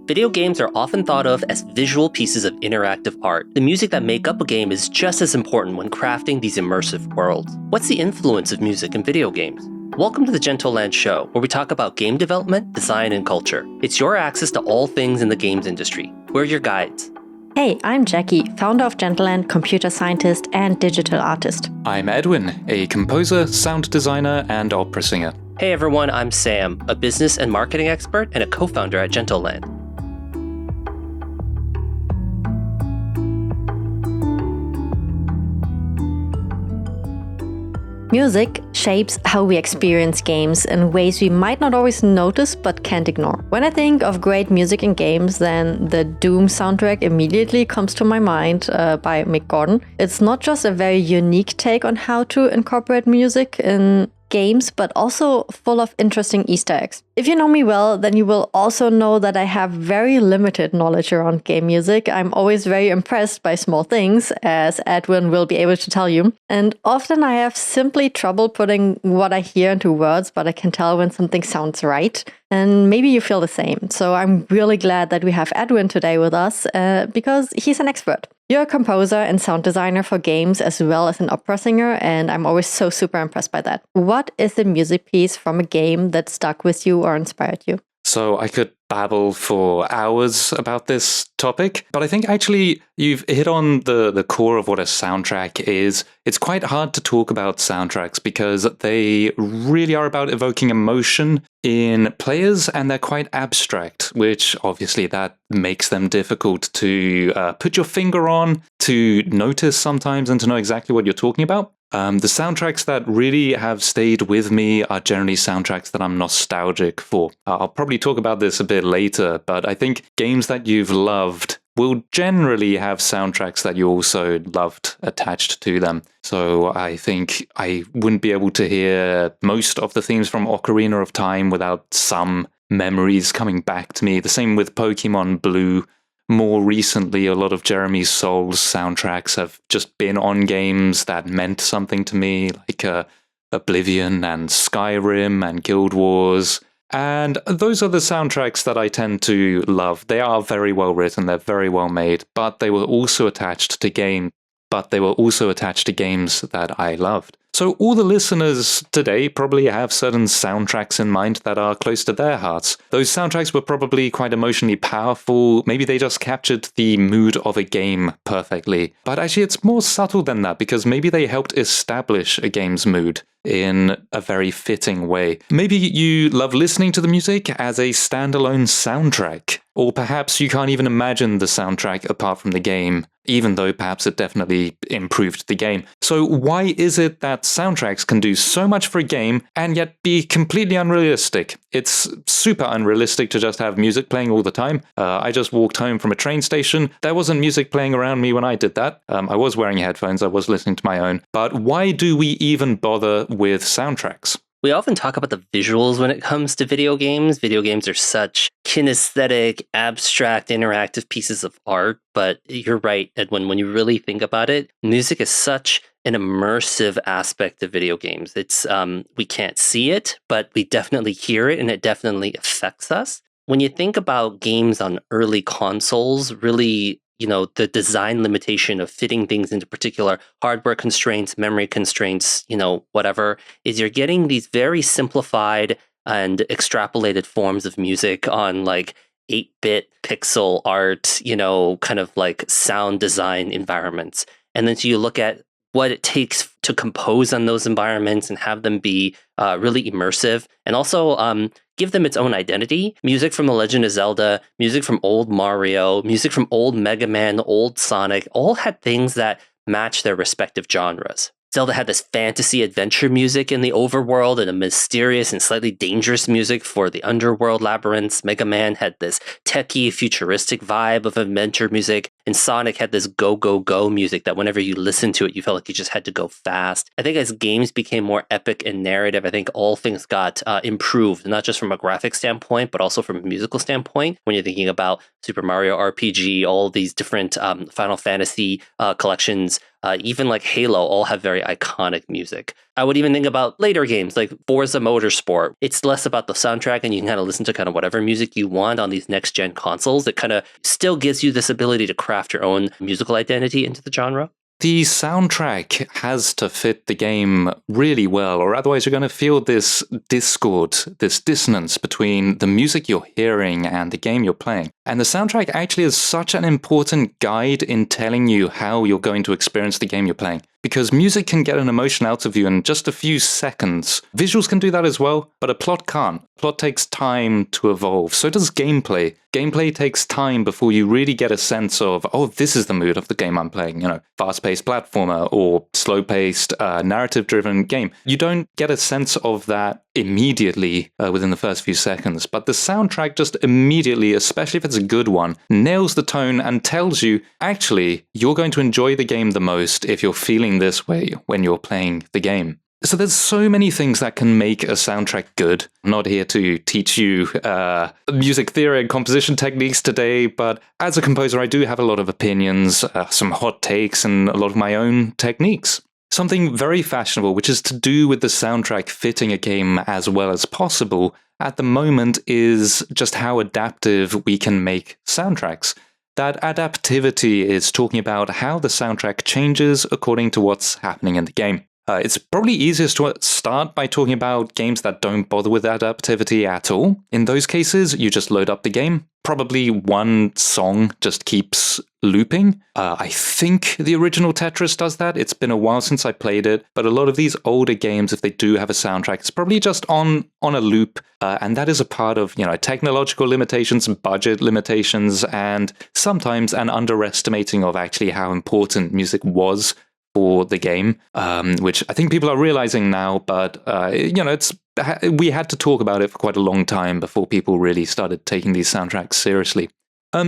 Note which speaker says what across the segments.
Speaker 1: Video games are often thought of as visual pieces of interactive art. The music that make up a game is just as important when crafting these immersive worlds. What's the influence of music in video games? Welcome to the Gentleland show, where we talk about game development, design, and culture. It's your access to all things in the games industry. We're your guides.
Speaker 2: Hey, I'm Jackie, founder of Gentleland, computer scientist, and digital artist.
Speaker 3: I'm Edwin, a composer, sound designer, and opera singer.
Speaker 1: Hey everyone, I'm Sam, a business and marketing expert and a co-founder at Gentleland.
Speaker 2: Music shapes how we experience games in ways we might not always notice but can't ignore. When I think of great music in games, then the Doom soundtrack immediately comes to my mind by Mick Gordon. It's not just a very unique take on how to incorporate music in games, but also full of interesting Easter eggs. If you know me well, then you will also know that I have very limited knowledge around game music. I'm always very impressed by small things, as Edwin will be able to tell you. And often I have simply trouble putting what I hear into words, but I can tell when something sounds right. And maybe you feel the same. So I'm really glad that we have Edwin today with us because he's an expert. You're a composer and sound designer for games as well as an opera singer, and I'm always so super impressed by that. What is the music piece from a game that stuck with you or inspired you?
Speaker 3: So I could babble for hours about this topic, but I think actually you've hit on the core of what a soundtrack is. It's quite hard to talk about soundtracks because they really are about evoking emotion in players, and they're quite abstract, which obviously that makes them difficult to put your finger on, to notice sometimes, and to know exactly what you're talking about. The soundtracks that really have stayed with me are generally soundtracks that I'm nostalgic for. I'll probably talk about this a bit later, but I think games that you've loved will generally have soundtracks that you also loved attached to them. So I think I wouldn't be able to hear most of the themes from Ocarina of Time without some memories coming back to me. The same with Pokemon Blue. More recently, a lot of Jeremy Soul's soundtracks have just been on games that meant something to me, like Oblivion and Skyrim and Guild Wars. And those are the soundtracks that I tend to love. They are very well written, they're very well made, but they were also attached to games that I loved. So all the listeners today probably have certain soundtracks in mind that are close to their hearts. Those soundtracks were probably quite emotionally powerful. Maybe they just captured the mood of a game perfectly. But actually it's more subtle than that, because maybe they helped establish a game's mood in a very fitting way. Maybe you love listening to the music as a standalone soundtrack, or perhaps you can't even imagine the soundtrack apart from the game, even though perhaps it definitely improved the game. So why is it that soundtracks can do so much for a game and yet be completely unrealistic? It's super unrealistic to just have music playing all the time. I just walked home from a train station. There wasn't music playing around me when I did that. I was wearing headphones, I was listening to my own. But why do we even bother with soundtracks?
Speaker 1: We often talk about the visuals when it comes to video games. Video games are such kinesthetic, abstract, interactive pieces of art. But you're right, Edwin, when you really think about it, music is such an immersive aspect of video games. It's we can't see it, but we definitely hear it, and it definitely affects us. When you think about games on early consoles, really, the design limitation of fitting things into particular hardware constraints, memory constraints, whatever, is you're getting these very simplified and extrapolated forms of music on like 8-bit pixel art, kind of like sound design environments. And then so you look at what it takes to compose on those environments and have them be really immersive, and also give them its own identity. Music from The Legend of Zelda, music from old Mario, music from old Mega Man, old Sonic, all had things that match their respective genres. Zelda had this fantasy adventure music in the overworld and a mysterious and slightly dangerous music for the underworld labyrinths. Mega Man had this techie, futuristic vibe of adventure music. And Sonic had this go, go, go music that whenever you listened to it, you felt like you just had to go fast. I think as games became more epic and narrative, I think all things got improved, not just from a graphic standpoint, but also from a musical standpoint. When you're thinking about Super Mario RPG, all these different Final Fantasy collections, even like Halo, all have very iconic music. I would even think about later games like Forza Motorsport. It's less about the soundtrack, and you can kind of listen to kind of whatever music you want on these next-gen consoles. It kind of still gives you this ability to craft your own musical identity into the genre.
Speaker 3: The soundtrack has to fit the game really well, or otherwise you're going to feel this discord, this dissonance between the music you're hearing and the game you're playing. And the soundtrack actually is such an important guide in telling you how you're going to experience the game you're playing. Because music can get an emotion out of you in just a few seconds. Visuals can do that as well, but a plot can't. Plot takes time to evolve. So does gameplay. Gameplay takes time before you really get a sense of, oh, this is the mood of the game I'm playing. You know, fast-paced platformer or slow-paced, narrative-driven game. You don't get a sense of that immediately within the first few seconds. But the soundtrack just immediately, especially if it's a good one, nails the tone and tells you, actually, you're going to enjoy the game the most if you're feeling this way when you're playing the game. So there's so many things that can make a soundtrack good. I'm not here to teach you music theory and composition techniques today, but as a composer, I do have a lot of opinions, some hot takes, and a lot of my own techniques. Something very fashionable, which is to do with the soundtrack fitting a game as well as possible at the moment, is just how adaptive we can make soundtracks. That adaptivity is talking about how the soundtrack changes according to what's happening in the game. It's probably easiest to start by talking about games that don't bother with adaptivity at all. In those cases, you just load up the game. Probably one song just keeps looping. I think the original Tetris does that. It's been a while since I played it, but a lot of these older games, if they do have a soundtrack, it's probably just on a loop, and that is a part of, technological limitations, budget limitations, and sometimes an underestimating of actually how important music was for the game, which I think people are realizing now, but we had to talk about it for quite a long time before people really started taking these soundtracks seriously.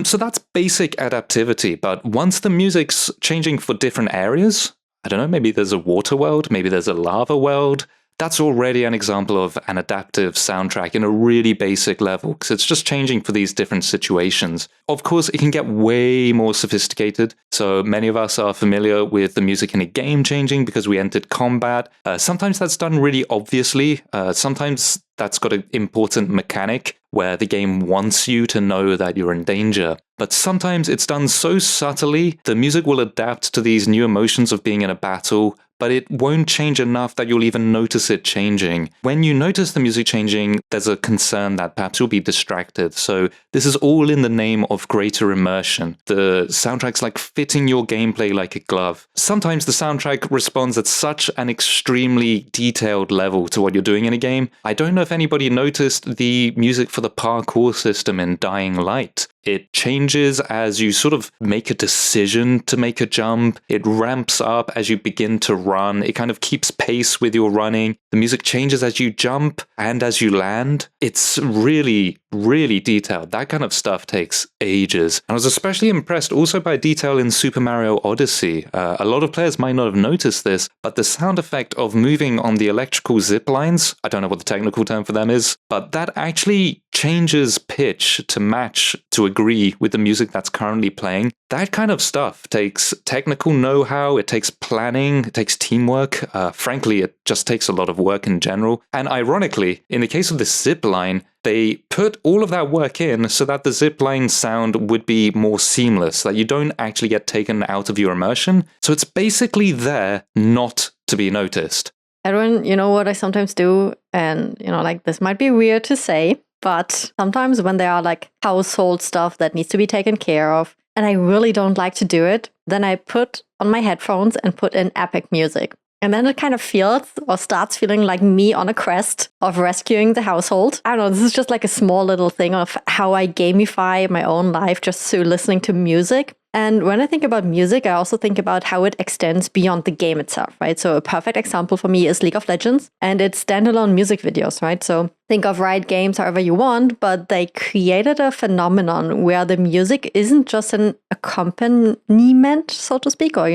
Speaker 3: So that's basic adaptivity, but once the music's changing for different areas, I don't know, maybe there's a water world, maybe there's a lava world, that's already an example of an adaptive soundtrack in a really basic level, because it's just changing for these different situations. Of course, it can get way more sophisticated. So many of us are familiar with the music in a game changing because we entered combat. Sometimes that's done really obviously. Sometimes that's got an important mechanic where the game wants you to know that you're in danger. But sometimes it's done so subtly, the music will adapt to these new emotions of being in a battle, but it won't change enough that you'll even notice it changing. When you notice the music changing, there's a concern that perhaps you'll be distracted. So this is all in the name of greater immersion. The soundtrack's like fitting your gameplay like a glove. Sometimes the soundtrack responds at such an extremely detailed level to what you're doing in a game. I don't know if anybody noticed the music for the parkour system in Dying Light. It changes as you sort of make a decision to make a jump. It ramps up as you begin to run. It kind of keeps pace with your running. The music changes as you jump and as you land. It's really, really detailed. That kind of stuff takes ages. I was especially impressed also by detail in Super Mario Odyssey. A lot of players might not have noticed this, but the sound effect of moving on the electrical zip lines, I don't know what the technical term for them is, but that actually changes pitch to match, to agree with the music that's currently playing. That kind of stuff takes technical know-how, it takes planning, it takes teamwork. Frankly, it just takes a lot of work in general. And ironically, in the case of the zipline, they put all of that work in so that the zipline sound would be more seamless, that you don't actually get taken out of your immersion. So it's basically there not to be noticed.
Speaker 2: Edwin, you know what I sometimes do? And, this might be weird to say, but sometimes when there are like household stuff that needs to be taken care of, and I really don't like to do it, then I put on my headphones and put in epic music. And then it kind of feels or starts feeling like me on a quest of rescuing the household. I don't know, this is just like a small little thing of how I gamify my own life just through listening to music. And when I think about music, I also think about how it extends beyond the game itself, right? So a perfect example for me is League of Legends and its standalone music videos, right? So think of Riot Games however you want, but they created a phenomenon where the music isn't just an accompaniment, so to speak, or,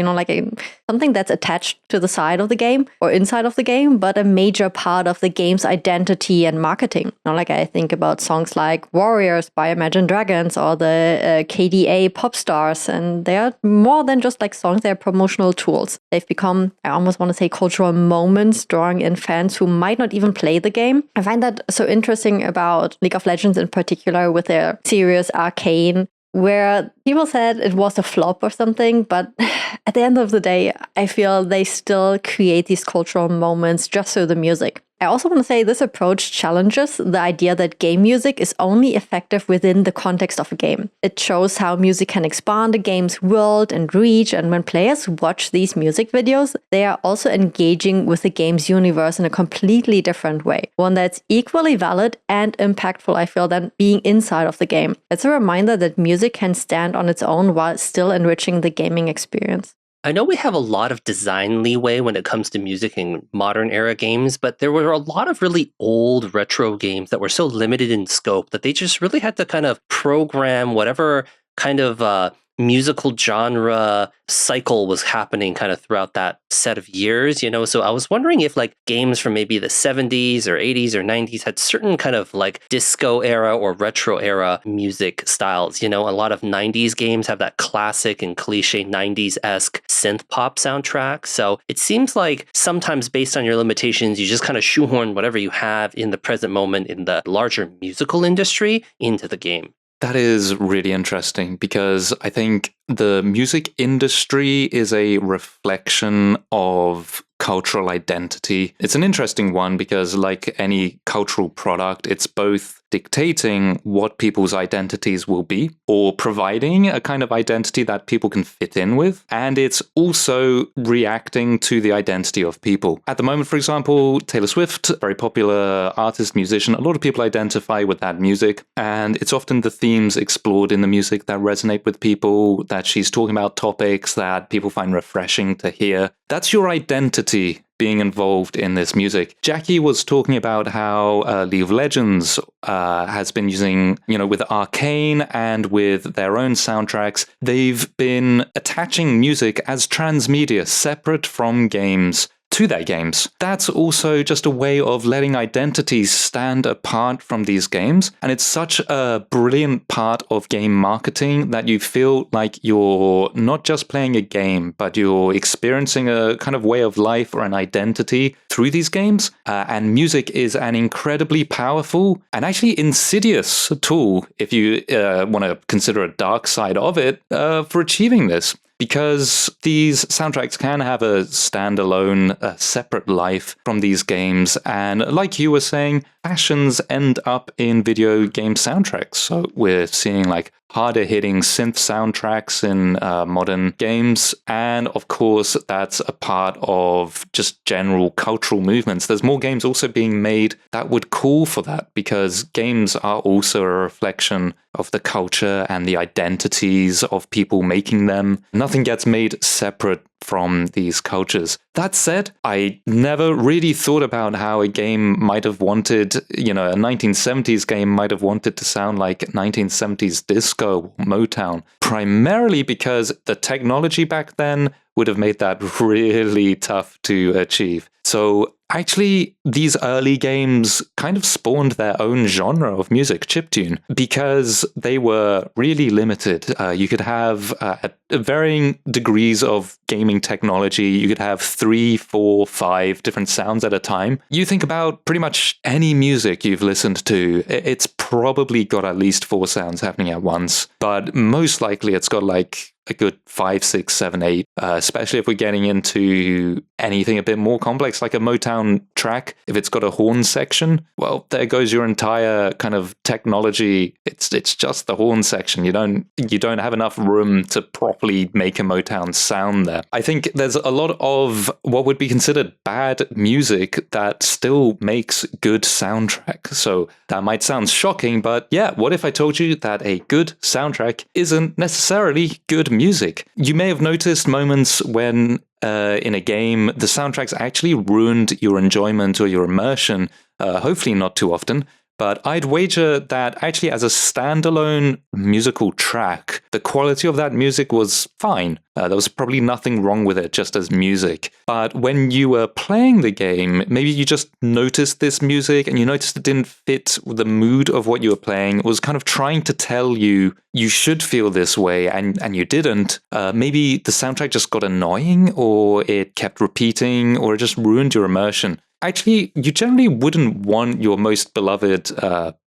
Speaker 2: something that's attached to the side of the game or inside of the game, but a major part of the game's identity and marketing. I think about songs like Warriors by Imagine Dragons or the KDA Pop Stars, and they are more than just like songs, they're promotional tools. They've become, I almost want to say, cultural moments, drawing in fans who might not even play the game. I find that so interesting about League of Legends in particular with their series Arcane, where people said it was a flop or something, but at the end of the day, I feel they still create these cultural moments just through the music. I also want to say this approach challenges the idea that game music is only effective within the context of a game. It shows how music can expand a game's world and reach, and when players watch these music videos, they are also engaging with the game's universe in a completely different way. One that's equally valid and impactful, I feel, than being inside of the game. It's a reminder that music can stand on its own while still enriching the gaming experience.
Speaker 1: I know we have a lot of design leeway when it comes to music in modern era games, but there were a lot of really old retro games that were so limited in scope that they just really had to kind of program whatever kind of musical genre cycle was happening kind of throughout that set of years, So I was wondering if like games from maybe the 70s or 80s or 90s had certain kind of like disco era or retro era music styles. A lot of 90s games have that classic and cliche 90s-esque synth pop soundtrack. So it seems like sometimes based on your limitations, you just kind of shoehorn whatever you have in the present moment in the larger musical industry into the game.
Speaker 3: That is really interesting because I think the music industry is a reflection of cultural identity. It's an interesting one because, like any cultural product, it's both dictating what people's identities will be or providing a kind of identity that people can fit in with. And it's also reacting to the identity of people. At the moment, for example, Taylor Swift, very popular artist, musician, a lot of people identify with that music. And it's often the themes explored in the music that resonate with people, that she's talking about topics that people find refreshing to hear. That's your identity being involved in this music. Jackie was talking about how League of Legends has been using, with Arcane and with their own soundtracks, they've been attaching music as transmedia, separate from games, to their games. That's also just a way of letting identities stand apart from these games. And it's such a brilliant part of game marketing that you feel like you're not just playing a game, but you're experiencing a kind of way of life or an identity through these games. And music is an incredibly powerful and actually insidious tool, if you want to consider a dark side of it, for achieving this. Because these soundtracks can have a standalone, separate life from these games. And like you were saying, fashions end up in video game soundtracks. So we're seeing like harder hitting synth soundtracks in modern games. And of course, that's a part of just general cultural movements. There's more games also being made that would call for that, because games are also a reflection of the culture and the identities of people making them. Nothing gets made separate from these cultures. That said, I never really thought about how a game might have wanted, a 1970s game might have wanted to sound like 1970s disco, Motown, primarily because the technology back then would have made that really tough to achieve. So actually, these early games kind of spawned their own genre of music, chiptune, because they were really limited. You could have at varying degrees of gaming technology, you could have 3, 4, 5 different sounds at a time. You think about pretty much any music you've listened to, it's probably got at least 4 sounds happening at once, but most likely it's got like a good 5, 6, 7, 8, especially if we're getting into anything a bit more complex, like a Motown track. If it's got a horn section, well, there goes your entire kind of technology. It's just the horn section. You don't have enough room to properly make a Motown sound there. I think there's a lot of what would be considered bad music that still makes good soundtrack. So that might sound shocking, but yeah, what if I told you that a good soundtrack isn't necessarily good music? You may have noticed moments when in a game, the soundtracks actually ruined your enjoyment or your immersion, hopefully not too often. But I'd wager that actually as a standalone musical track, the quality of that music was fine. There was probably nothing wrong with it just as music. But when you were playing the game, maybe you just noticed this music and you noticed it didn't fit the mood of what you were playing. It was kind of trying to tell you you should feel this way and you didn't. Maybe the soundtrack just got annoying, or it kept repeating, or it just ruined your immersion. Actually, you generally wouldn't want your most beloved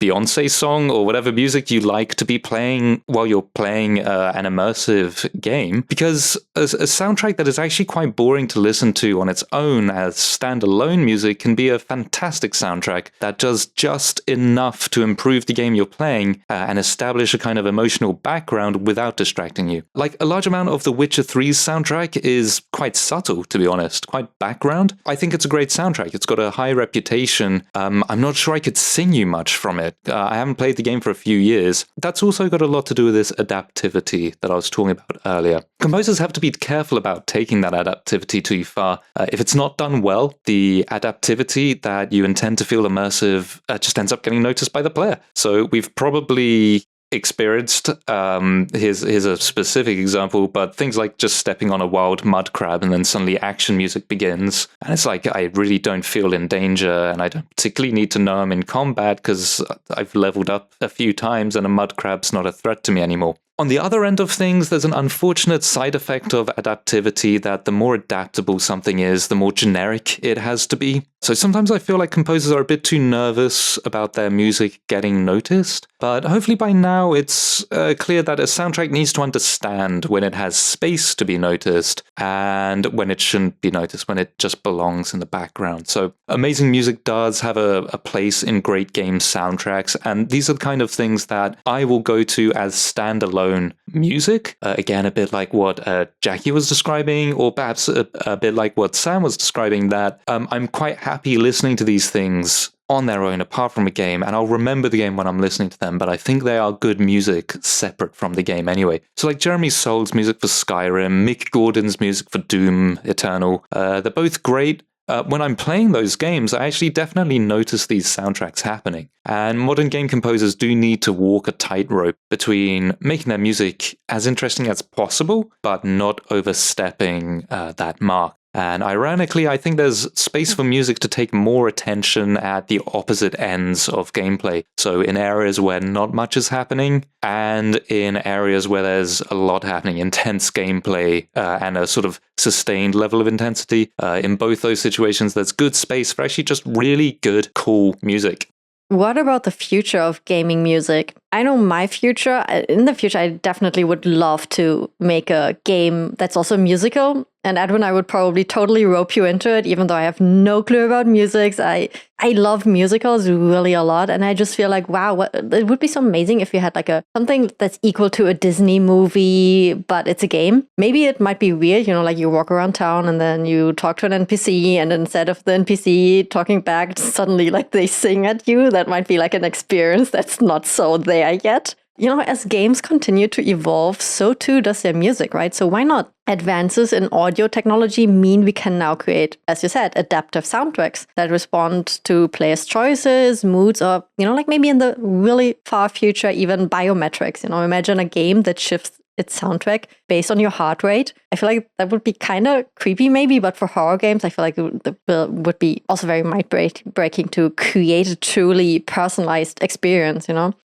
Speaker 3: Beyonce song or whatever music you like to be playing while you're playing an immersive game, because a soundtrack that is actually quite boring to listen to on its own as standalone music can be a fantastic soundtrack that does just enough to improve the game you're playing and establish a kind of emotional background without distracting you. Like, a large amount of The Witcher 3's soundtrack is quite subtle, to be honest, quite background. I think it's a great soundtrack. It's got a high reputation. I'm not sure I could sing you much from it. I haven't played the game for a few years. That's also got a lot to do with this adaptivity that I was talking about earlier. Composers have to be careful about taking that adaptivity too far. If it's not done well, the adaptivity that you intend to feel immersive just ends up getting noticed by the player. So we've probably experienced, here's a specific example, but things like just stepping on a wild mud crab and then suddenly action music begins, and it's like I really don't feel in danger, and I don't particularly need to know I'm in combat because I've leveled up a few times and a mud crab's not a threat to me anymore. On the other end of things, there's an unfortunate side effect of adaptivity that the more adaptable something is, the more generic it has to be. So sometimes I feel like composers are a bit too nervous about their music getting noticed. But hopefully by now it's clear that a soundtrack needs to understand when it has space to be noticed and when it shouldn't be noticed, when it just belongs in the background. So amazing music does have a place in great game soundtracks, and these are the kind of things that I will go to as standalone music. Again, a bit like what Jackie was describing, or perhaps a bit like what Sam was describing, that I'm quite happy listening to these things on their own apart from a game, and I'll remember the game when I'm listening to them, but I think they are good music separate from the game anyway. So like Jeremy Soul's music for Skyrim, Mick Gordon's music for Doom Eternal, they're both great. When I'm playing those games, I actually definitely notice these soundtracks happening. And modern game composers do need to walk a tightrope between making their music as interesting as possible, but not overstepping that mark. And ironically, I think there's space for music to take more attention at the opposite ends of gameplay. So in areas where not much is happening, and in areas where there's a lot happening, intense gameplay and a sort of sustained level of intensity. In both those situations, there's good space for actually just really good, cool music.
Speaker 2: What about the future of gaming music? I know my future. In the future, I definitely would love to make a game that's also musical. And Edwin, I would probably totally rope you into it, even though I have no clue about music. I love musicals really a lot. And I just feel like, wow, it would be so amazing if you had like something that's equal to a Disney movie, but it's a game. Maybe it might be weird, like you walk around town and then you talk to an NPC, and instead of the NPC talking back, suddenly like they sing at you. That might be like an experience that's not so there yet. As games continue to evolve, so too does their music, right? So why not? Advances in audio technology mean we can now create, as you said, adaptive soundtracks that respond to players' choices, moods, or, like maybe in the really far future, even biometrics. Imagine a game that shifts its soundtrack based on your heart rate. I feel like that would be kind of creepy maybe, but for horror games, I feel like it would be also very mind-breaking to create a truly personalized experience,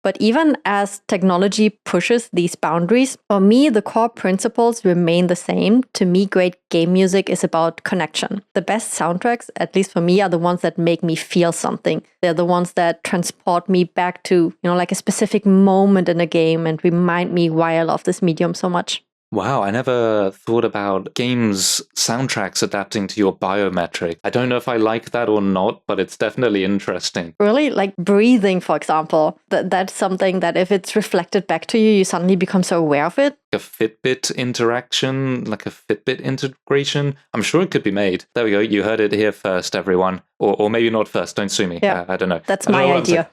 Speaker 2: But even as technology pushes these boundaries, for me, the core principles remain the same. To me, great game music is about connection. The best soundtracks, at least for me, are the ones that make me feel something. They're the ones that transport me back to, like a specific moment in a game and remind me why I love this medium so much.
Speaker 3: Wow, I never thought about games soundtracks adapting to your biometric. I don't know if I like that or not, but it's definitely interesting.
Speaker 2: Really? Like breathing, for example. That's something that if it's reflected back to you, you suddenly become so aware of it.
Speaker 3: A Fitbit interaction, like a Fitbit integration. I'm sure it could be made. There we go. You heard it here first, everyone. Or maybe not first. Don't sue me.
Speaker 2: Yeah,
Speaker 3: I don't know.
Speaker 2: That's my idea.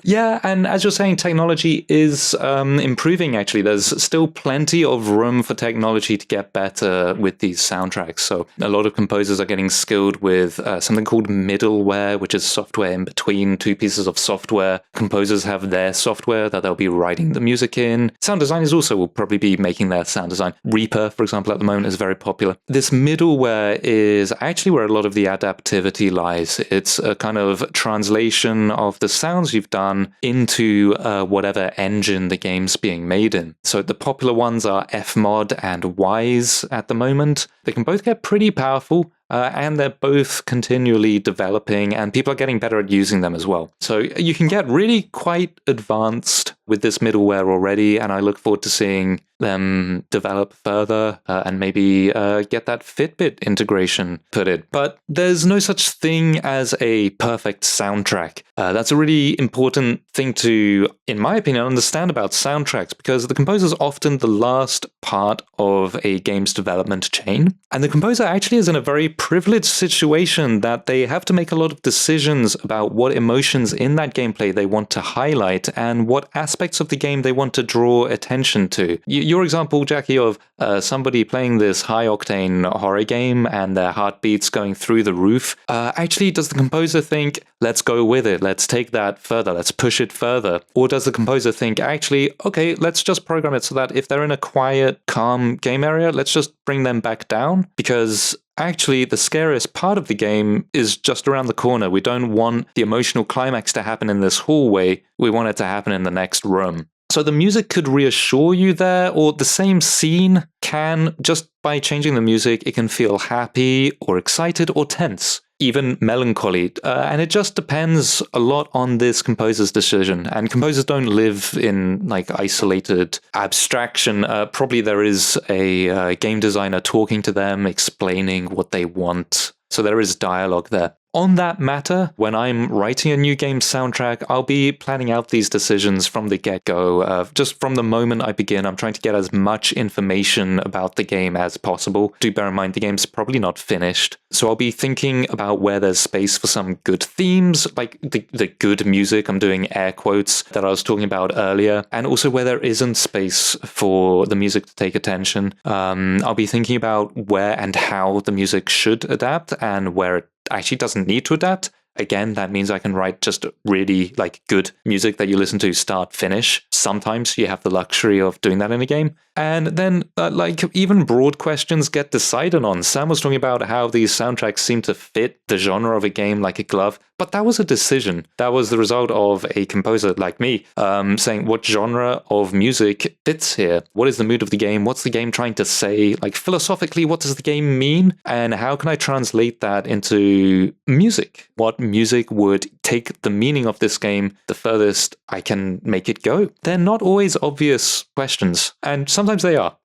Speaker 3: Yeah, and as you're saying, technology is improving, actually. There's still plenty of room for technology to get better with these soundtracks. So a lot of composers are getting skilled with something called middleware, which is software in between two pieces of software. Composers have their software that they'll be writing the music in. Sound designers also will probably be making their sound design. Reaper, for example, at the moment is very popular. This middleware is actually where a lot of the adaptivity lies. It's a kind of translation of the sounds you've done into whatever engine the game's being made in. So the popular ones are Fmod and Wise at the moment. They can both get pretty powerful. And they're both continually developing, and people are getting better at using them as well. So you can get really quite advanced with this middleware already, and I look forward to seeing them develop further and maybe get that Fitbit integration put in. But there's no such thing as a perfect soundtrack. That's a really important thing to, in my opinion, understand about soundtracks, because the composer is often the last part of a game's development chain. And the composer actually is in a very privileged situation that they have to make a lot of decisions about what emotions in that gameplay they want to highlight and what aspects of the game they want to draw attention to. Your example, Jackie, of somebody playing this high-octane horror game and their heartbeats going through the roof, actually, does the composer think, let's go with it, let's take that further, let's push it further? Or does the composer think, actually, okay, let's just program it so that if they're in a quiet, calm game area, let's just bring them back down? Because actually, the scariest part of the game is just around the corner. We don't want the emotional climax to happen in this hallway. We want it to happen in the next room. So the music could reassure you there, or the same scene can, just by changing the music, it can feel happy or excited or tense, even melancholy. And it just depends a lot on this composer's decision. And composers don't live in like isolated abstraction. Probably there is a game designer talking to them, explaining what they want. So there is dialogue there. On that matter, when I'm writing a new game soundtrack, I'll be planning out these decisions from the get-go. Just from the moment I begin, I'm trying to get as much information about the game as possible. Do bear in mind, the game's probably not finished. So I'll be thinking about where there's space for some good themes, like the good music, I'm doing air quotes, that I was talking about earlier, and also where there isn't space for the music to take attention. I'll be thinking about where and how the music should adapt and where it actually doesn't need to adapt. Again, that means I can write just really like good music that you listen to start, finish. Sometimes you have the luxury of doing that in a game. And then like even broad questions get decided on. Sam was talking about how these soundtracks seem to fit the genre of a game like a glove, but that was a decision. That was the result of a composer like me saying what genre of music fits here. What is the mood of the game? What's the game trying to say? Like philosophically, what does the game mean? And how can I translate that into music? What music would take the meaning of this game the furthest I can make it go? They're not always obvious questions, and sometimes they are,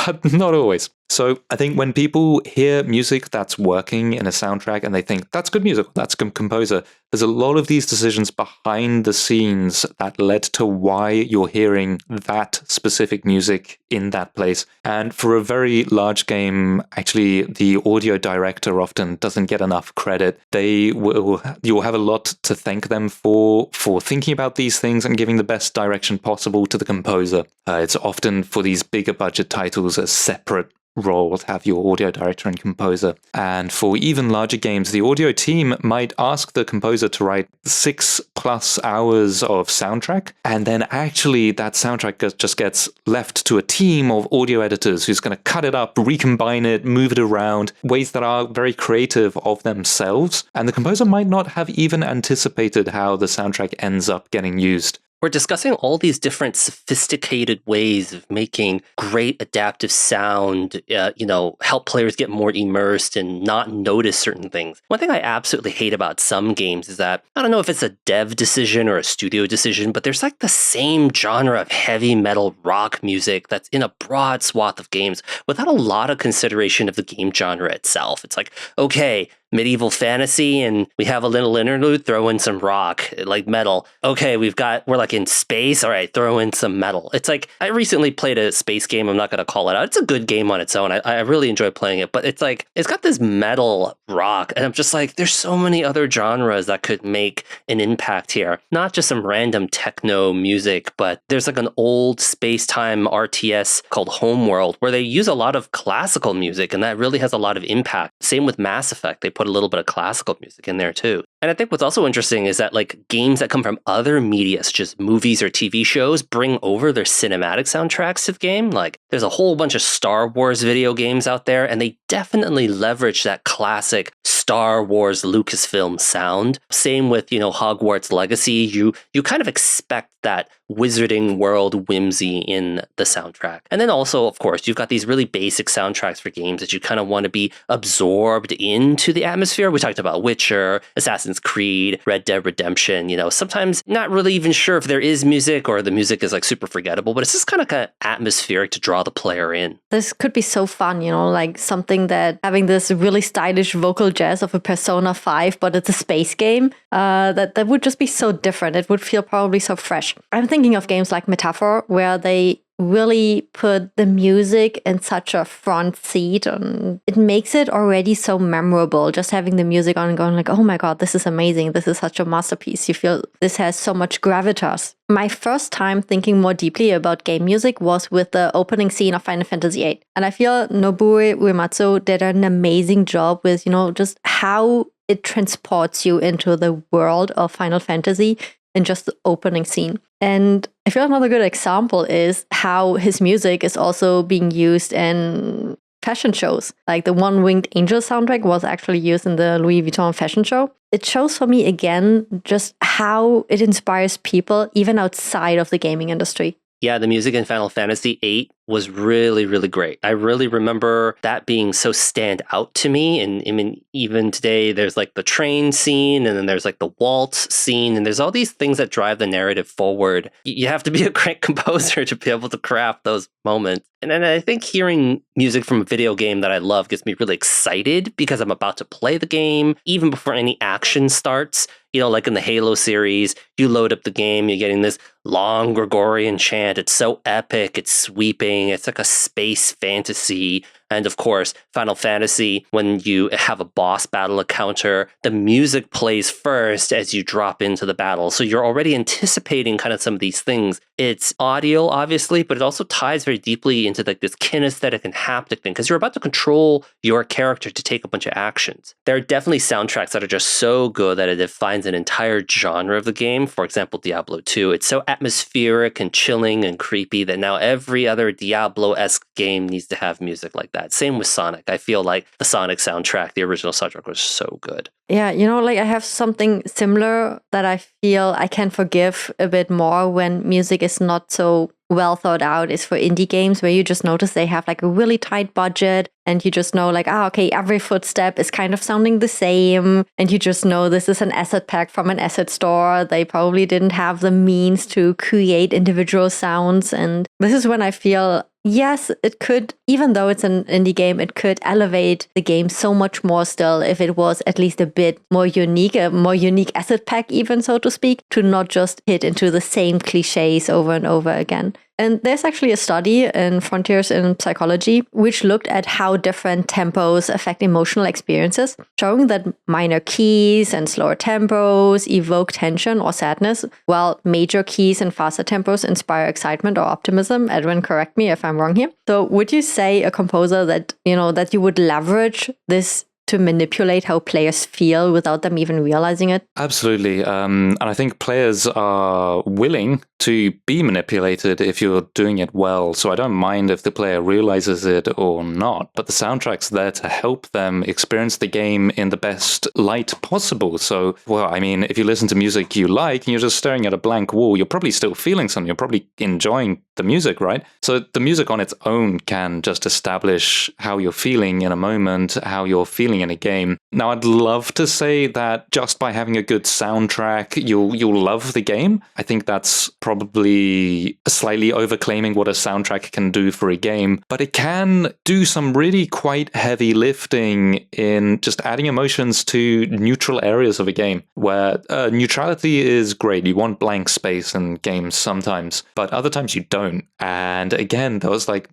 Speaker 3: but not always. So I think when people hear music that's working in a soundtrack and they think, that's good music, that's a good composer, there's a lot of these decisions behind the scenes that led to why you're hearing that specific music in that place. And for a very large game, actually, the audio director often doesn't get enough credit. You'll have a lot to thank them for thinking about these things and giving the best direction possible to the composer. It's often for these bigger budget titles a separate role to have your audio director and composer. And for even larger games, the audio team might ask the composer to write 6+ hours of soundtrack, and then actually that soundtrack just gets left to a team of audio editors who's going to cut it up, recombine it, move it around, ways that are very creative of themselves. And the composer might not have even anticipated how the soundtrack ends up getting used.
Speaker 1: We're discussing all these different sophisticated ways of making great adaptive sound, help players get more immersed and not notice certain things. One thing I absolutely hate about some games is that, I don't know if it's a dev decision or a studio decision, but there's like the same genre of heavy metal rock music that's in a broad swath of games without a lot of consideration of the game genre itself. It's like, okay, medieval fantasy and we have a little interlude, throw in some rock, like metal. Okay, we're like in space. All right, throw in some metal. It's like, I recently played a space game. I'm not going to call it out. It's a good game on its own. I really enjoy playing it, but it's like, it's got this metal rock. And I'm just like, there's so many other genres that could make an impact here. Not just some random techno music, but there's like an old space-time RTS called Homeworld where they use a lot of classical music, and that really has a lot of impact. Same with Mass Effect. They put a little bit of classical music in there too. And I think what's also interesting is that like games that come from other media, such as movies or TV shows, bring over their cinematic soundtracks to the game. Like there's a whole bunch of Star Wars video games out there, and they definitely leverage that classic Star Wars Lucasfilm sound. Same with, Hogwarts Legacy. You kind of expect that wizarding world whimsy in the soundtrack. And then also, of course, you've got these really basic soundtracks for games that you kind of want to be absorbed into the atmosphere. We talked about Witcher, Assassin's Creed, Red Dead Redemption. Sometimes not really even sure if there is music or the music is like super forgettable, but it's just kind of atmospheric to draw the player in.
Speaker 2: This could be so fun, like something that having this really stylish vocal jazz of a Persona 5, but it's a space game, that would just be so different. It would feel probably so fresh. I'm thinking of games like Metaphor, where they really put the music in such a front seat, and it makes it already so memorable. Just having the music on and going like, oh my god, this is amazing. This is such a masterpiece. You feel this has so much gravitas. My first time thinking more deeply about game music was with the opening scene of Final Fantasy VIII. And I feel Nobuo Uematsu did an amazing job with, just how it transports you into the world of Final Fantasy in just the opening scene. And I feel another good example is how his music is also being used in fashion shows. Like the One Winged Angel soundtrack was actually used in the Louis Vuitton fashion show. It shows for me again just how it inspires people even outside of the gaming industry.
Speaker 1: Yeah, the music in Final Fantasy VIII was really, really great. I really remember that being so stand out to me. And I mean, even today, there's like the train scene, and then there's like the waltz scene, and there's all these things that drive the narrative forward. You have to be a great composer to be able to craft those moments. And then I think hearing music from a video game that I love gets me really excited because I'm about to play the game, even before any action starts. Like in the Halo series, you load up the game, you're getting this long Gregorian chant. It's so epic, it's sweeping, it's like a space fantasy. And of course, Final Fantasy, when you have a boss battle encounter, the music plays first as you drop into the battle. So you're already anticipating kind of some of these things. It's audio, obviously, but it also ties very deeply into like this kinesthetic and haptic thing, because you're about to control your character to take a bunch of actions. There are definitely soundtracks that are just so good that it defines an entire genre of the game. For example, Diablo 2. It's so atmospheric and chilling and creepy that now every other Diablo-esque game needs to have music like that. Same with Sonic. I feel like the Sonic soundtrack, the original soundtrack, was so good.
Speaker 2: Yeah, I have something similar that I feel I can forgive a bit more when music is not so well thought out is for indie games, where you just notice they have like a really tight budget, and you just know like, okay, every footstep is kind of sounding the same, and you just know this is an asset pack from an asset store. They probably didn't have the means to create individual sounds, and this is when I feel, yes, it could, even though it's an indie game, it could elevate the game so much more still if it was at least a bit more unique, a more unique asset pack even, so to speak, to not just hit into the same cliches over and over again. And there's actually a study in Frontiers in Psychology which looked at how different tempos affect emotional experiences, showing that minor keys and slower tempos evoke tension or sadness, while major keys and faster tempos inspire excitement or optimism. Edwin, correct me if I'm wrong here. So would you say a composer that, that you would leverage this to manipulate how players feel without them even realizing it?
Speaker 3: Absolutely. And I think players are willing to be manipulated if you're doing it well. So I don't mind if the player realizes it or not, but the soundtrack's there to help them experience the game in the best light possible. So, if you listen to music you like and you're just staring at a blank wall, you're probably still feeling something. You're probably enjoying the music, right? So the music on its own can just establish how you're feeling in a moment, how you're feeling in a game. Now, I'd love to say that just by having a good soundtrack, you'll love the game. I think that's probably probably slightly overclaiming what a soundtrack can do for a game, but it can do some really quite heavy lifting in just adding emotions to neutral areas of a game, where neutrality is great. You want blank space in games sometimes, but other times you don't. And again,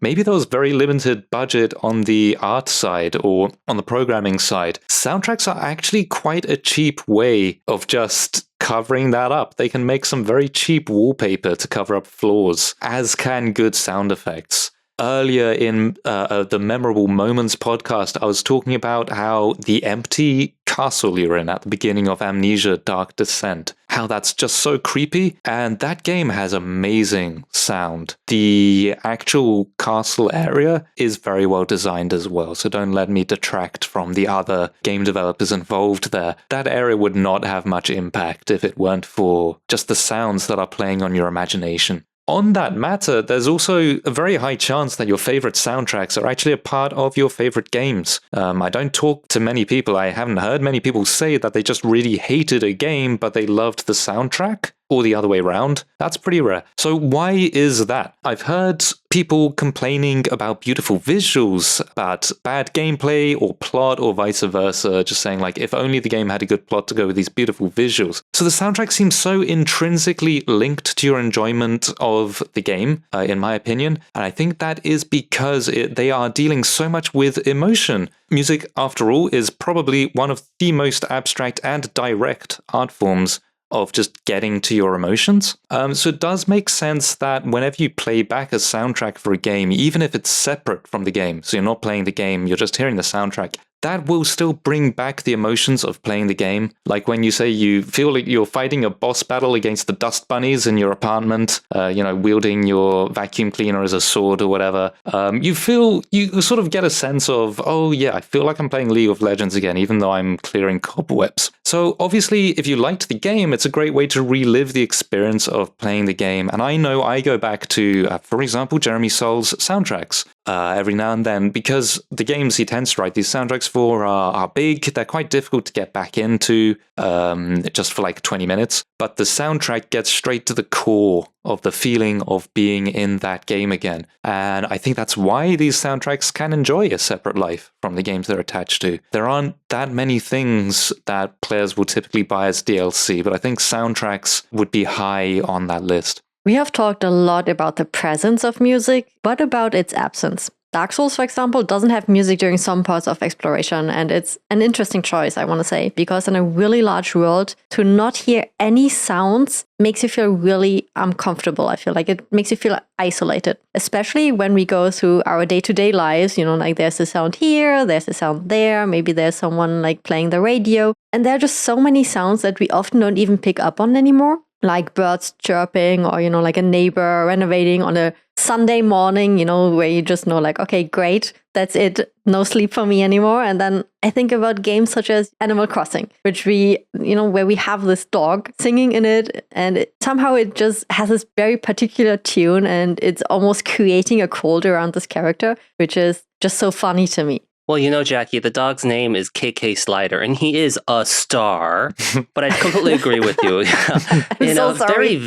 Speaker 3: maybe there was very limited budget on the art side or on the programming side. Soundtracks are actually quite a cheap way of just covering that up. They can make some very cheap wallpaper to cover up flaws, as can good sound effects. Earlier in the Memorable Moments podcast, I was talking about how the empty castle you're in at the beginning of Amnesia Dark Descent, how that's just so creepy, and that game has amazing sound. The actual castle area is very well designed as well, so don't let me detract from the other game developers involved there. That area would not have much impact if it weren't for just the sounds that are playing on your imagination. On that matter, there's also a very high chance that your favorite soundtracks are actually a part of your favorite games. I don't talk to many people. I haven't heard many people say that they just really hated a game, but they loved the soundtrack, or the other way around. That's pretty rare. So why is that? I've heard people complaining about beautiful visuals, but bad gameplay or plot or vice versa, just saying like, if only the game had a good plot to go with these beautiful visuals. So the soundtrack seems so intrinsically linked to your enjoyment of the game, in my opinion. And I think that is because they are dealing so much with emotion. Music, after all, is probably one of the most abstract and direct art forms of just getting to your emotions. So it does make sense that whenever you play back a soundtrack for a game, even if it's separate from the game, so you're not playing the game, you're just hearing the soundtrack, that will still bring back the emotions of playing the game. Like when you say you feel like you're fighting a boss battle against the dust bunnies in your apartment, wielding your vacuum cleaner as a sword or whatever, you sort of get a sense of, oh yeah, I feel like I'm playing League of Legends again, even though I'm clearing cobwebs. So obviously, if you liked the game, it's a great way to relive the experience of playing the game. And I know I go back to, for example, Jeremy Soul's soundtracks every now and then, because the games he tends to write these soundtracks for are big. They're quite difficult to get back into just for like 20 minutes. But the soundtrack gets straight to the core of the feeling of being in that game again. And I think that's why these soundtracks can enjoy a separate life from the games they're attached to. There aren't that many things that players will typically buy as DLC, but I think soundtracks would be high on that list.
Speaker 2: We have talked a lot about the presence of music, but about its absence. Dark Souls, for example, doesn't have music during some parts of exploration, and it's an interesting choice, I want to say, because in a really large world, to not hear any sounds makes you feel really uncomfortable. I feel like it makes you feel isolated, especially when we go through our day-to-day lives, like there's a sound here, there's a sound there, maybe there's someone like playing the radio, and there are just so many sounds that we often don't even pick up on anymore. Like birds chirping or, like a neighbor renovating on a Sunday morning, where you just know like, okay, great, that's it. No sleep for me anymore. And then I think about games such as Animal Crossing, which where we have this dog singing in it. And somehow it just has this very particular tune and it's almost creating a cult around this character, which is just so funny to me.
Speaker 1: Well, Jackie, the dog's name is KK Slider, and he is a star. But I completely agree with you.
Speaker 2: I'm so sorry.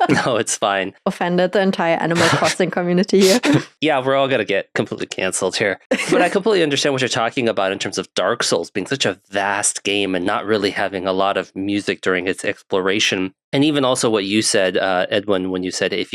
Speaker 1: No, it's fine.
Speaker 2: Offended the entire Animal Crossing community here.
Speaker 1: Yeah, we're all going to get completely canceled here. But I completely understand what you're talking about in terms of Dark Souls being such a vast game and not really having a lot of music during its exploration. And even also what you said, Edwin, when you said if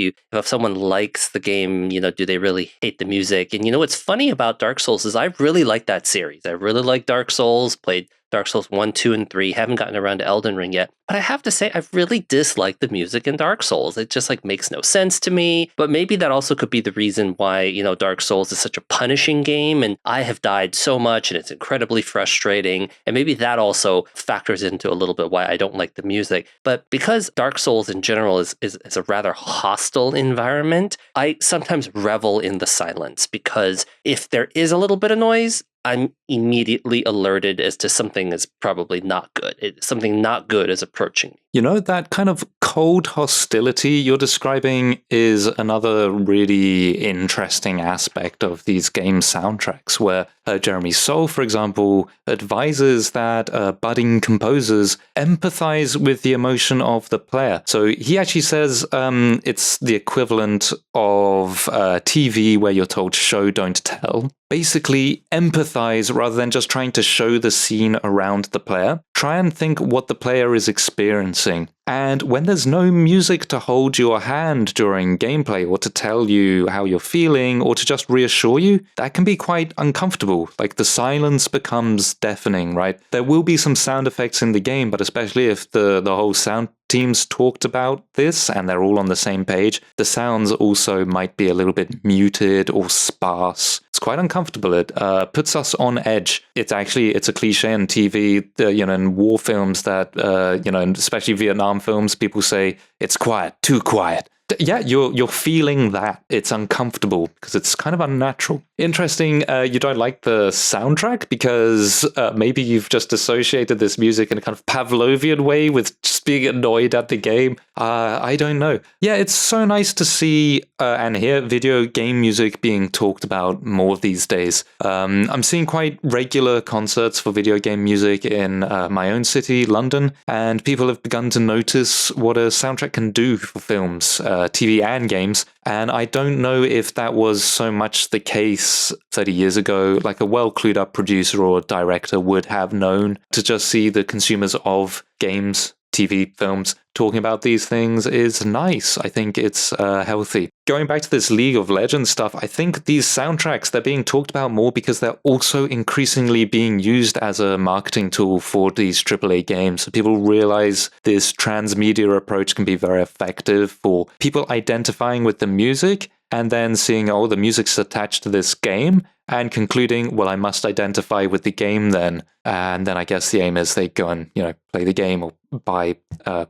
Speaker 1: someone likes the game, do they really hate the music? And what's funny about Dark Souls is I really like that series. I really like Dark Souls, played Dark Souls 1, 2, and 3, haven't gotten around to Elden Ring yet. But I have to say, I really dislike the music in Dark Souls. It just makes no sense to me. But maybe that also could be the reason why, Dark Souls is such a punishing game. And I have died so much and it's incredibly frustrating. And maybe that also factors into a little bit why I don't like the music. But because Dark Souls in general is a rather hostile environment, I sometimes revel in the silence, because if there is a little bit of noise, I'm immediately alerted as to something is probably not good. Something not good is approaching me.
Speaker 3: That kind of cold hostility you're describing is another really interesting aspect of these game soundtracks, where Jeremy Soule, for example, advises that budding composers empathize with the emotion of the player. So he actually says it's the equivalent of TV where you're told show, don't tell. Basically, empathize rather than just trying to show the scene around the player. Try and think what the player is experiencing. And when there's no music to hold your hand during gameplay or to tell you how you're feeling or to just reassure you, that can be quite uncomfortable. Like the silence becomes deafening, right? There will be some sound effects in the game, but especially if the whole sound teams talked about this and they're all on the same page, the sounds also might be a little bit muted or sparse. It's quite uncomfortable. It puts us on edge. It's a cliche in TV, in war films that, and especially Vietnam films, people say it's quiet, too quiet. Yeah, you're feeling that. It's uncomfortable because it's kind of unnatural. Interesting, you don't like the soundtrack because maybe you've just associated this music in a kind of Pavlovian way with just being annoyed at the game. I don't know. Yeah, it's so nice to see and hear video game music being talked about more these days. I'm seeing quite regular concerts for video game music in my own city, London, and people have begun to notice what a soundtrack can do for films, TV and games. And I don't know if that was so much the case 30 years ago. Like a well-clued up producer or director would have known to just see the consumers of games, TV, films talking about these things is nice. I think it's healthy. Going back to this League of Legends stuff, I think these soundtracks, they're being talked about more because they're also increasingly being used as a marketing tool for these AAA games. So people realize this transmedia approach can be very effective for people identifying with the music and then seeing, oh, the music's attached to this game, and concluding, well, I must identify with the game then. And then I guess the aim is they go and, play the game or buy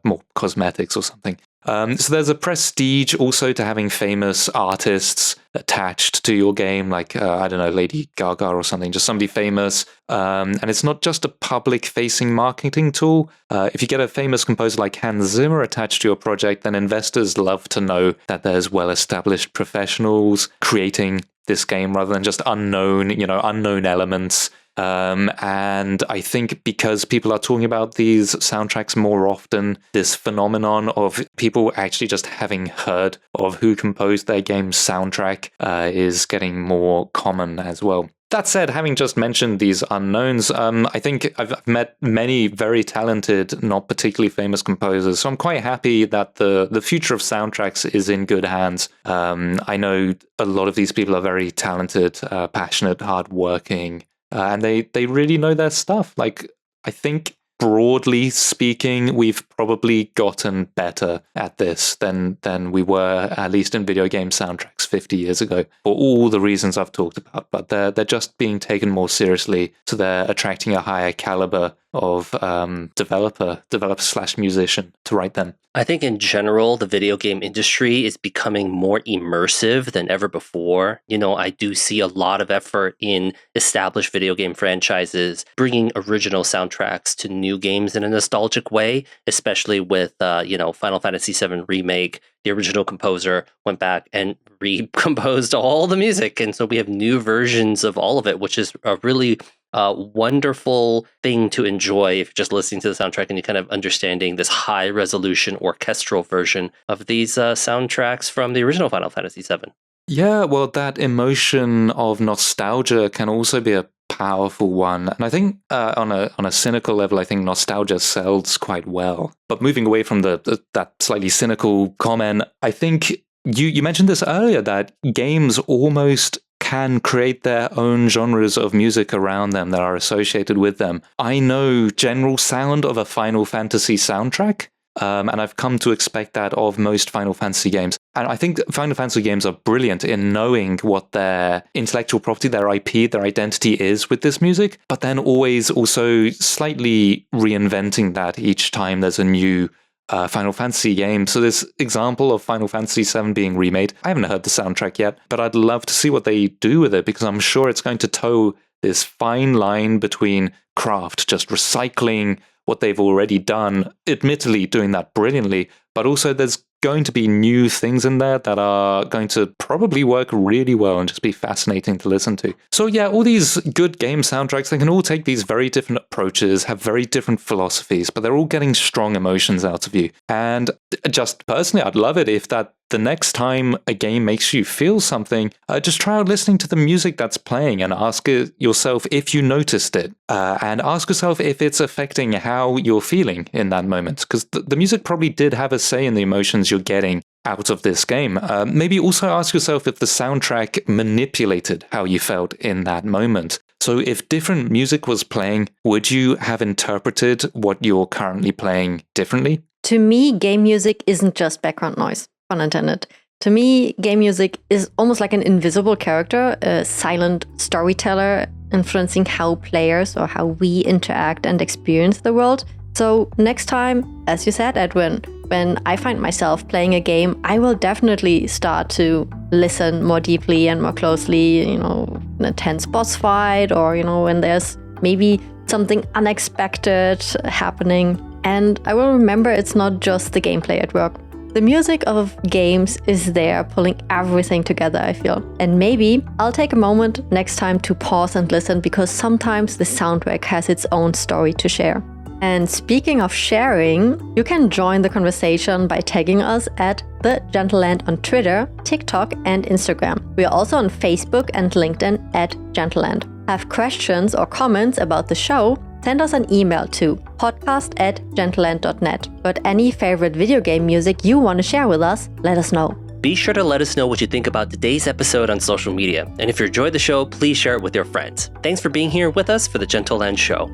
Speaker 3: more cosmetics or something. So there's a prestige also to having famous artists attached to your game, like, I don't know, Lady Gaga or something, just somebody famous. And it's not just a public-facing marketing tool. If you get a famous composer like Hans Zimmer attached to your project, then investors love to know that there's well-established professionals creating this game rather than just unknown elements. And I think because people are talking about these soundtracks more often, this phenomenon of people actually just having heard of who composed their game's soundtrack is getting more common as well. That said, having just mentioned these unknowns, I think I've met many very talented, not particularly famous composers, so I'm quite happy that the future of soundtracks is in good hands. I know a lot of these people are very talented, passionate, hardworking, and they really know their stuff. Like, I think broadly speaking, we've probably gotten better at this than we were, at least in video game soundtracks 50 years ago, for all the reasons I've talked about. But they're just being taken more seriously, so they're attracting a higher caliber of developer/musician to write them.
Speaker 1: I think in general, the video game industry is becoming more immersive than ever before. I do see a lot of effort in established video game franchises bringing original soundtracks to new games in a nostalgic way, especially with, Final Fantasy VII Remake. The original composer went back and recomposed all the music. And so we have new versions of all of it, which is a really wonderful thing to enjoy if you're just listening to the soundtrack and you're kind of understanding this high resolution orchestral version of these soundtracks from the original Final Fantasy VII.
Speaker 3: Yeah, well, that emotion of nostalgia can also be a powerful one. And I think on a cynical level, I think nostalgia sells quite well. But moving away from that slightly cynical comment, I think you mentioned this earlier, that games almost can create their own genres of music around them that are associated with them. I know general sound of a Final Fantasy soundtrack, and I've come to expect that of most Final Fantasy games. And I think Final Fantasy games are brilliant in knowing what their intellectual property, their IP, their identity is with this music, but then always also slightly reinventing that each time there's a new Final Fantasy game. So this example of Final Fantasy VII being remade, I haven't heard the soundtrack yet, but I'd love to see what they do with it, because I'm sure it's going to toe this fine line between craft, just recycling what they've already done, admittedly doing that brilliantly, but also there's going to be new things in there that are going to probably work really well and just be fascinating to listen to. So yeah, all these good game soundtracks, they can all take these very different approaches, have very different philosophies, but they're all getting strong emotions out of you. And just personally, I'd love it if that the next time a game makes you feel something, just try out listening to the music that's playing and ask yourself if you noticed it. And ask yourself if it's affecting how you're feeling in that moment. Because the music probably did have a say in the emotions you're getting out of this game. Maybe also ask yourself if the soundtrack manipulated how you felt in that moment. So if different music was playing, would you have interpreted what you're currently playing differently?
Speaker 2: To me, game music isn't just background noise. Pun intended. To me, game music is almost like an invisible character, a silent storyteller influencing how players or how we interact and experience the world. So next time, as you said, Edwin, when I find myself playing a game, I will definitely start to listen more deeply and more closely, in a tense boss fight, or, when there's maybe something unexpected happening. And I will remember it's not just the gameplay at work. The music of games is there, pulling everything together, I feel. And maybe I'll take a moment next time to pause and listen, because sometimes the soundtrack has its own story to share. And speaking of sharing, you can join the conversation by tagging us at The Gentleland on Twitter, TikTok, and Instagram. We are also on Facebook and LinkedIn at Gentleland. Have questions or comments about the show? Send us an email to podcast@gentleland.net. But any favorite video game music you want to share with us, let us know.
Speaker 1: Be sure to let us know what you think about today's episode on social media. And if you enjoyed the show, please share it with your friends. Thanks for being here with us for the Gentleland Show.